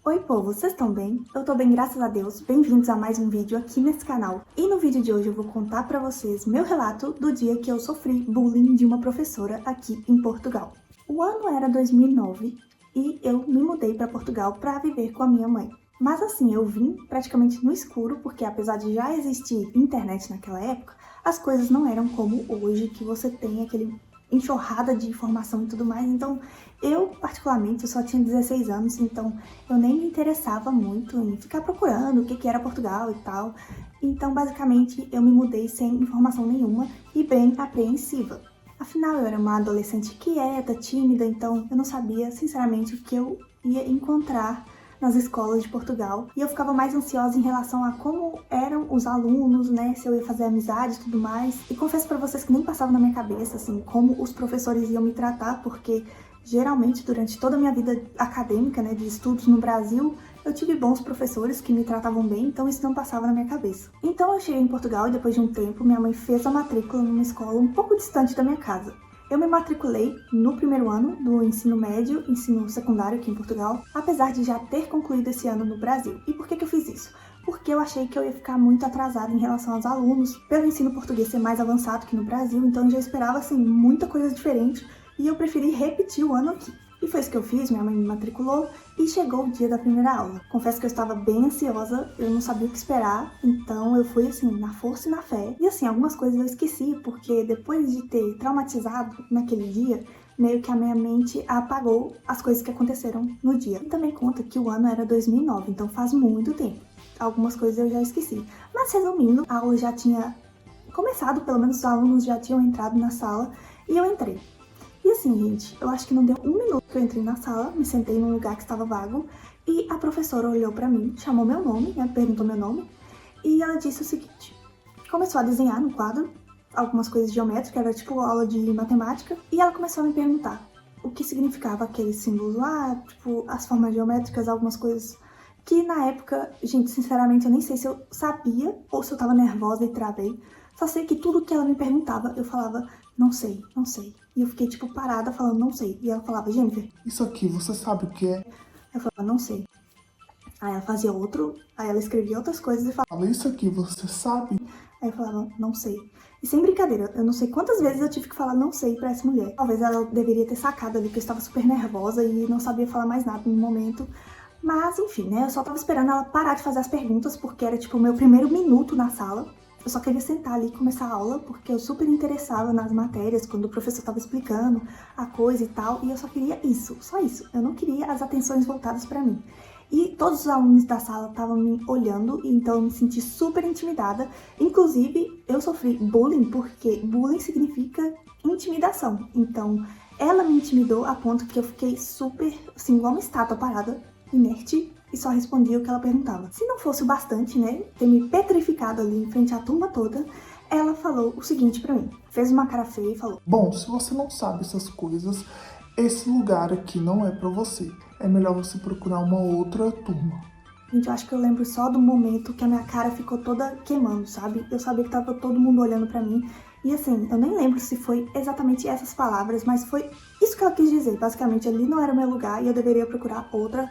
Oi povo, vocês estão bem? Eu tô bem, graças a Deus. Bem-vindos a mais um vídeo aqui nesse canal. E no vídeo de hoje eu vou contar pra vocês meu relato do dia que eu sofri bullying de uma professora aqui em Portugal. O ano era 2009 e eu me mudei pra Portugal pra viver com a minha mãe. Mas assim, eu vim praticamente no escuro, porque apesar de já existir internet naquela época, as coisas não eram como hoje, que você tem aquele enxurrada de informação e tudo mais. Então eu particularmente eu só tinha 16 anos, então eu nem me interessava muito em ficar procurando o que era Portugal e tal. Então basicamente eu me mudei sem informação nenhuma e bem apreensiva. Afinal eu era uma adolescente quieta, tímida, então eu não sabia sinceramente o que eu ia encontrar nas escolas de Portugal, e eu ficava mais ansiosa em relação a como eram os alunos, né, se eu ia fazer amizade e tudo mais. E confesso pra vocês que nem passava na minha cabeça, assim, como os professores iam me tratar, porque geralmente durante toda a minha vida acadêmica, né, de estudos no Brasil, eu tive bons professores que me tratavam bem, então isso não passava na minha cabeça. Então eu cheguei em Portugal e depois de um tempo minha mãe fez a matrícula numa escola um pouco distante da minha casa. Eu me matriculei no primeiro ano do ensino médio, ensino secundário aqui em Portugal, apesar de já ter concluído esse ano no Brasil. E por que eu fiz isso? Porque eu achei que eu ia ficar muito atrasada em relação aos alunos, pelo ensino português ser mais avançado que no Brasil, então eu já esperava, assim, muita coisa diferente e eu preferi repetir o ano aqui. E foi isso que eu fiz, minha mãe me matriculou e chegou o dia da primeira aula. Confesso que eu estava bem ansiosa, eu não sabia o que esperar, então eu fui assim, na força e na fé. E assim, algumas coisas eu esqueci, porque depois de ter traumatizado naquele dia, meio que a minha mente apagou as coisas que aconteceram no dia. E também conta que o ano era 2009, então faz muito tempo. Algumas coisas eu já esqueci. Mas resumindo, a aula já tinha começado, pelo menos os alunos já tinham entrado na sala e eu entrei. E assim, gente, eu acho que não deu um minuto que eu entrei na sala, me sentei num lugar que estava vago e a professora olhou pra mim, chamou meu nome, né, perguntou meu nome, e ela disse o seguinte: começou a desenhar no quadro algumas coisas geométricas, era tipo aula de matemática, e ela começou a me perguntar o que significava aqueles símbolos lá, tipo as formas geométricas, algumas coisas que na época, gente, sinceramente eu nem sei se eu sabia ou se eu tava nervosa e travei. Só sei que tudo que ela me perguntava, eu falava, não sei, não sei. E eu fiquei, tipo, parada falando, não sei. E ela falava, Jennifer, isso aqui, você sabe o que é? eu falava, não sei. Aí ela fazia outro, aí ela escrevia outras coisas e falava, Fala, isso aqui, você sabe? aí eu falava, não sei. E sem brincadeira, eu não sei quantas vezes eu tive que falar não sei pra essa mulher. Talvez ela deveria ter sacado ali que eu estava super nervosa e não sabia falar mais nada no momento. Mas, enfim, né, eu só tava esperando ela parar de fazer as perguntas, porque era, tipo, o meu primeiro minuto na sala. Eu só queria sentar ali e começar a aula, porque eu super interessava nas matérias, quando o professor tava explicando a coisa e tal, e eu só queria isso, só isso. Eu não queria as atenções voltadas pra mim. E todos os alunos da sala estavam me olhando, então eu me senti super intimidada. Inclusive, eu sofri bullying, porque bullying significa intimidação. Então, ela me intimidou a ponto que eu fiquei super, assim, igual uma estátua parada, inerte, e só respondia o que ela perguntava. Se não fosse o bastante, né, ter me petrificado ali em frente à turma toda, ela falou o seguinte pra mim. Fez uma cara feia e falou: Bom, se você não sabe essas coisas, esse lugar aqui não é pra você. É melhor você procurar uma outra turma. Gente, eu acho que eu lembro só do momento que a minha cara ficou toda queimando, sabe? Eu sabia que tava todo mundo olhando pra mim. E assim, eu nem lembro se foi exatamente essas palavras, mas foi isso que ela quis dizer. Basicamente, ali não era o meu lugar e eu deveria procurar outra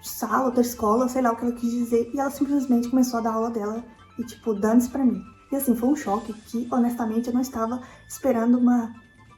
sala, outra escola, sei lá o que ela quis dizer, e ela simplesmente começou a dar aula dela e, tipo, dane-se pra mim. E assim, foi um choque que, honestamente, eu não estava esperando uma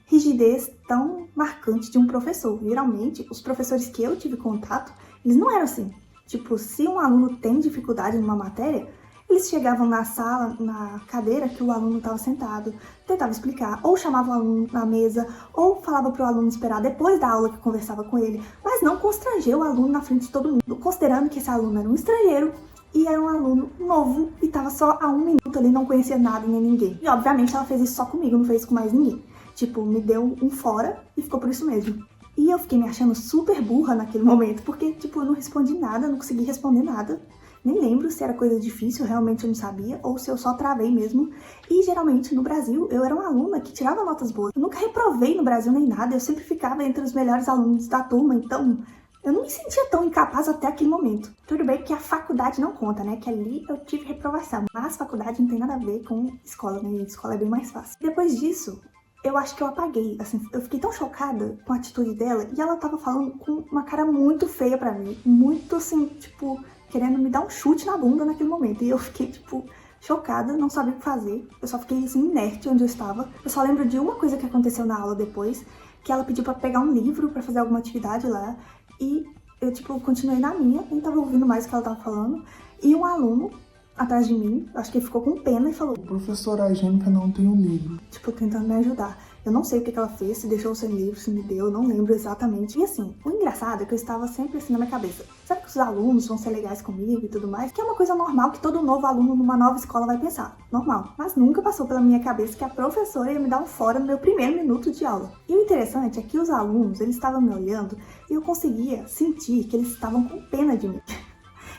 rigidez tão marcante de um professor. Geralmente, os professores que eu tive contato, eles não eram assim. Tipo, se um aluno tem dificuldade numa matéria, eles chegavam na sala, na cadeira que o aluno estava sentado, tentava explicar, ou chamava o aluno na mesa, ou falava para o aluno esperar depois da aula que conversava com ele, mas não constranger o aluno na frente de todo mundo, considerando que esse aluno era um estrangeiro e era um aluno novo e estava só há um minuto ali, não conhecia nada nem ninguém. E obviamente ela fez isso só comigo, não fez com mais ninguém. Tipo, me deu um fora e ficou por isso mesmo. E eu fiquei me achando super burra naquele momento, porque, tipo, eu não respondi nada, não consegui responder nada. Nem lembro se era coisa difícil, realmente eu não sabia, ou se eu só travei mesmo. E geralmente no Brasil eu era uma aluna que tirava notas boas. Eu nunca reprovei no Brasil nem nada, eu sempre ficava entre os melhores alunos da turma, então eu não me sentia tão incapaz até aquele momento. Tudo bem que a faculdade não conta, né? Que ali eu tive reprovação, mas faculdade não tem nada a ver com escola, né? Escola é bem mais fácil. Depois disso, eu acho que eu apaguei, assim, eu fiquei tão chocada com a atitude dela, e ela tava falando com uma cara muito feia pra mim, muito assim, tipo, querendo me dar um chute na bunda naquele momento, e eu fiquei, tipo, chocada, não sabia o que fazer, eu só fiquei assim, inerte onde eu estava. Eu só lembro de uma coisa que aconteceu na aula depois, que ela pediu pra pegar um livro pra fazer alguma atividade lá, e eu, tipo, continuei na minha, nem tava ouvindo mais o que ela tava falando, e um aluno atrás de mim, acho que ele ficou com pena e falou: Professora, a Angêlica não tem um livro. tipo, tentando me ajudar. Eu não sei o que ela fez, se deixou sem livro, se me deu, eu não lembro exatamente. E assim, o engraçado é que eu estava sempre assim na minha cabeça. Será que os alunos vão ser legais comigo e tudo mais? Que é uma coisa normal que todo novo aluno numa nova escola vai pensar. Normal. Mas nunca passou pela minha cabeça que a professora ia me dar um fora no meu primeiro minuto de aula. E o interessante é que os alunos, eles estavam me olhando e eu conseguia sentir que eles estavam com pena de mim.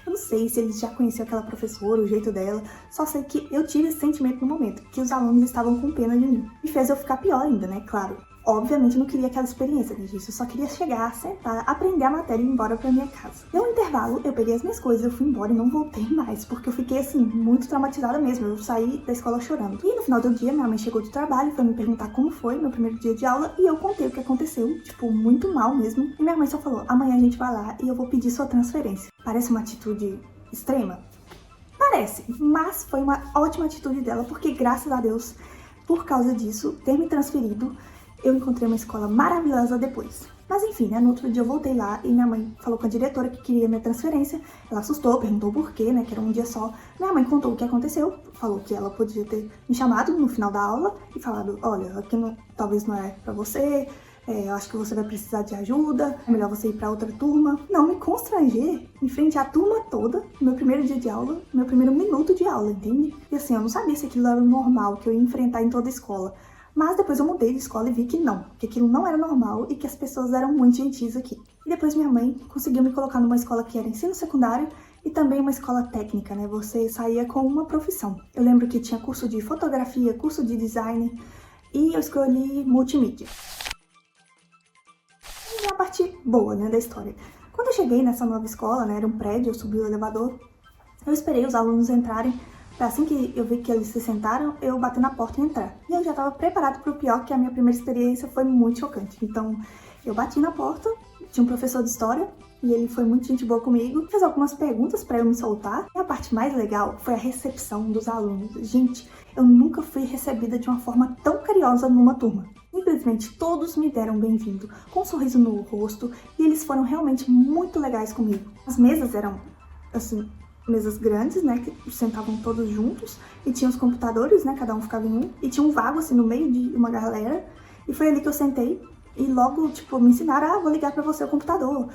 Eu não sei se eles já conheciam aquela professora, o jeito dela, só sei que eu tive esse sentimento no momento, que os alunos estavam com pena de mim. E fez eu ficar pior ainda, né, claro. Obviamente eu não queria aquela experiência, né, gente? Eu só queria chegar, sentar, aprender a matéria e ir embora pra minha casa. Deu um intervalo, eu peguei as minhas coisas, eu fui embora e não voltei mais, porque eu fiquei, assim, muito traumatizada mesmo. Eu saí da escola chorando. E no final do dia, minha mãe chegou do trabalho, foi me perguntar como foi meu primeiro dia de aula, e eu contei o que aconteceu, tipo, muito mal mesmo. E minha mãe só falou: amanhã a gente vai lá e eu vou pedir sua transferência. Parece uma atitude extrema? Parece, mas foi uma ótima atitude dela, porque graças a Deus, por causa disso, ter me transferido, eu encontrei uma escola maravilhosa depois. Mas enfim, né, no outro dia eu voltei lá e minha mãe falou com a diretora que queria minha transferência. Ela assustou, perguntou por quê, né, que era um dia só. Minha mãe contou o que aconteceu, falou que ela podia ter me chamado no final da aula e falado: olha, aqui não, talvez não é pra você, eu acho que você vai precisar de ajuda, é melhor você ir pra outra turma. Não me constranger em frente à turma toda, no meu primeiro dia de aula, no meu primeiro minuto de aula, entende? E assim, eu não sabia se aquilo era normal, que eu ia enfrentar em toda a escola. Mas depois eu mudei de escola e vi que não, que aquilo não era normal e que as pessoas eram muito gentis aqui. E depois minha mãe conseguiu me colocar numa escola que era ensino secundário e também uma escola técnica, né? Você saía com uma profissão. Eu lembro que tinha curso de fotografia, curso de design e eu escolhi multimídia. E a parte boa, né, da história. Quando eu cheguei nessa nova escola, né, era um prédio, eu subi o elevador, eu esperei os alunos entrarem. Assim que eu vi que eles se sentaram, eu bati na porta e entrar. E eu já estava preparado para o pior, que a minha primeira experiência foi muito chocante. Então, eu bati na porta, tinha um professor de história, e ele foi muito gente boa comigo, fez algumas perguntas para eu me soltar. E a parte mais legal foi a recepção dos alunos. Gente, eu nunca fui recebida de uma forma tão carinhosa numa turma. Simplesmente todos me deram bem-vindo, com um sorriso no rosto, e eles foram realmente muito legais comigo. As mesas eram, assim, mesas grandes, né, que sentavam todos juntos, e tinha os computadores, né, cada um ficava em um, e tinha um vago, assim, no meio de uma galera, e foi ali que eu sentei, e logo, tipo, me ensinaram: vou ligar pra você o computador,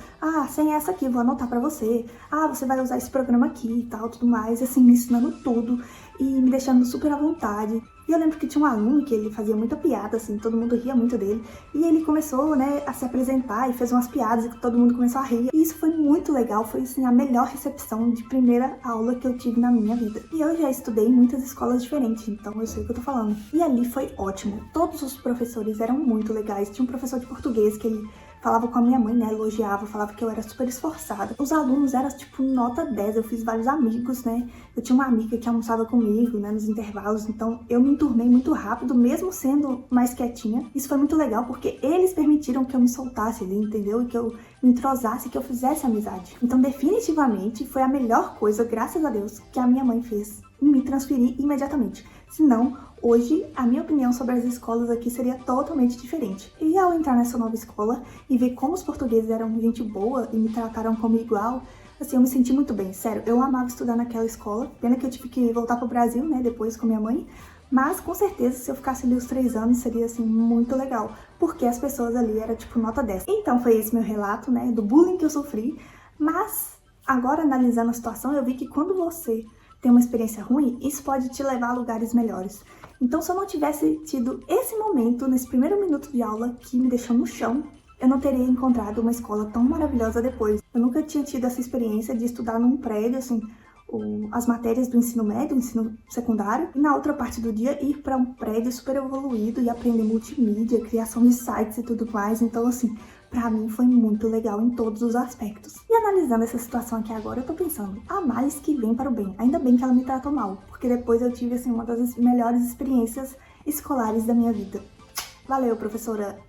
sem essa aqui, vou anotar pra você, você vai usar esse programa aqui e tal, tudo mais, e assim, me ensinando tudo, e me deixando super à vontade. E eu lembro que tinha um aluno que ele fazia muita piada, assim, todo mundo ria muito dele. E ele começou, né, a se apresentar e fez umas piadas e todo mundo começou a rir. E isso foi muito legal, foi, assim, a melhor recepção de primeira aula que eu tive na minha vida. E eu já estudei em muitas escolas diferentes, então eu sei o que eu tô falando. E ali foi ótimo. Todos os professores eram muito legais. Tinha um professor de português que ele falava com a minha mãe, né, elogiava, falava que eu era super esforçada. Os alunos eram, tipo, nota 10, eu fiz vários amigos, né. Eu tinha uma amiga que almoçava comigo, né, nos intervalos, então eu me enturmei muito rápido, mesmo sendo mais quietinha. Isso foi muito legal, porque eles permitiram que eu me soltasse ali, entendeu? E que eu me entrosasse, que eu fizesse amizade. Então, definitivamente, foi a melhor coisa, graças a Deus, que a minha mãe fez em me transferir imediatamente. Senão, hoje, a minha opinião sobre as escolas aqui seria totalmente diferente. E ao entrar nessa nova escola e ver como os portugueses eram gente boa e me trataram como igual, assim, eu me senti muito bem, sério. Eu amava estudar naquela escola. Pena que eu tive que voltar pro Brasil, né, depois com minha mãe. Mas, com certeza, se eu ficasse ali os 3 anos, seria, assim, muito legal. Porque as pessoas ali eram, tipo, nota 10. Então, foi esse meu relato, né, do bullying que eu sofri. Mas, agora, analisando a situação, eu vi que quando você tem uma experiência ruim, isso pode te levar a lugares melhores. Então, se eu não tivesse tido esse momento, nesse primeiro minuto de aula, que me deixou no chão, eu não teria encontrado uma escola tão maravilhosa depois. Eu nunca tinha tido essa experiência de estudar num prédio, assim, as matérias do ensino médio, ensino secundário, e na outra parte do dia ir para um prédio super evoluído e aprender multimídia, criação de sites e tudo mais. Então, assim, pra mim foi muito legal em todos os aspectos. E analisando essa situação aqui agora, eu tô pensando: há males que vêm para o bem. Ainda bem que ela me tratou mal, porque depois eu tive, assim, uma das melhores experiências escolares da minha vida. Valeu, professora.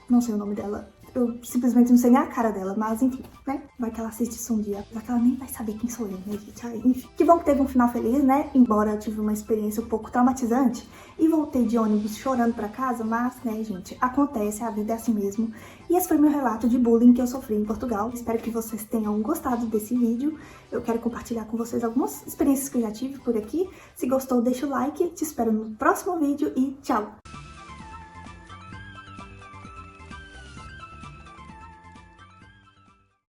Não sei o nome dela. Eu simplesmente não sei nem a cara dela, mas enfim, né? Vai que ela assiste isso um dia, apesar que ela nem vai saber quem sou eu, né, gente? Ai, enfim. Que bom que teve um final feliz, né? Embora eu tive uma experiência um pouco traumatizante e voltei de ônibus chorando pra casa, mas, né, gente, acontece, a vida é assim mesmo. E esse foi meu relato de bullying que eu sofri em Portugal. Espero que vocês tenham gostado desse vídeo. Eu quero compartilhar com vocês algumas experiências que eu já tive por aqui. Se gostou, deixa o like. Te espero no próximo vídeo e tchau!